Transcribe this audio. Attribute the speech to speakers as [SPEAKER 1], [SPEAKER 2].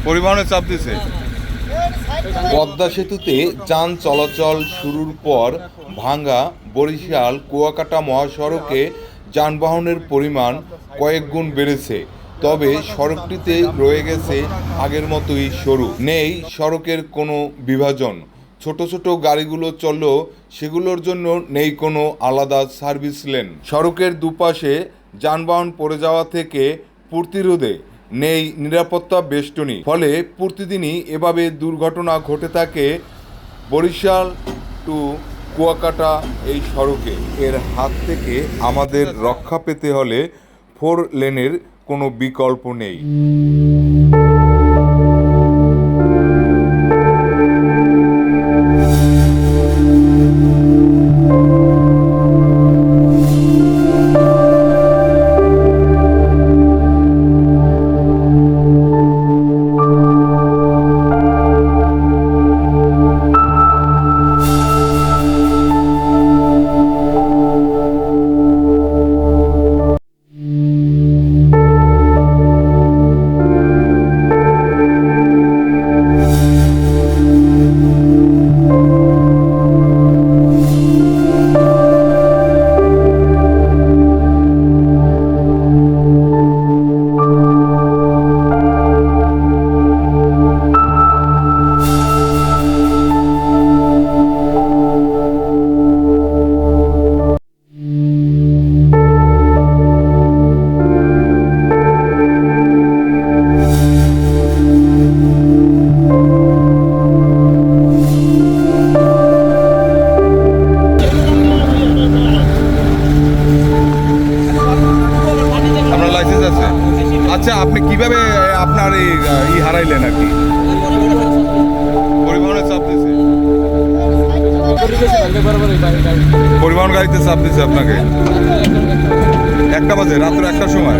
[SPEAKER 1] পরিবহনের চাপ দিছে। পদ্মা সেতুতে যান চলাচল শুরুর পর ভাঙ্গা বরিশাল কুয়াকাটা মহাসড়কে যানবাহনের পরিমাণ কয়েক গুণ বেড়েছে। তবে সড়কটিতে রয়ে গেছে আগের মতোই সরু, নেই সড়কের কোনো বিভাজন। ছোট ছোট গাড়িগুলো চললেও সেগুলোর জন্য নেই কোনো আলাদা সার্ভিস লেন। সড়কের দুপাশে যানবাহন পড়ে যাওয়া থেকে প্রতিরোধে নেই নিরাপত্তা বেষ্টনী, ফলে প্রতিদিনই এভাবে দুর্ঘটনা ঘটে থাকে বরিশাল টু কুয়াকাটা এই সড়কে। এর হাত থেকে আমাদের রক্ষা পেতে হলে 4 লেনের কোনো বিকল্প নেই। আচ্ছা, আপনি কিভাবে আপনার এই হারাইলেন আর কি? পরিবহনের চাপ দিছে, পরিবহন গাড়িতে চাপ দিছে আপনাকে 1টা বাজে, রাত্র 1টার সময়।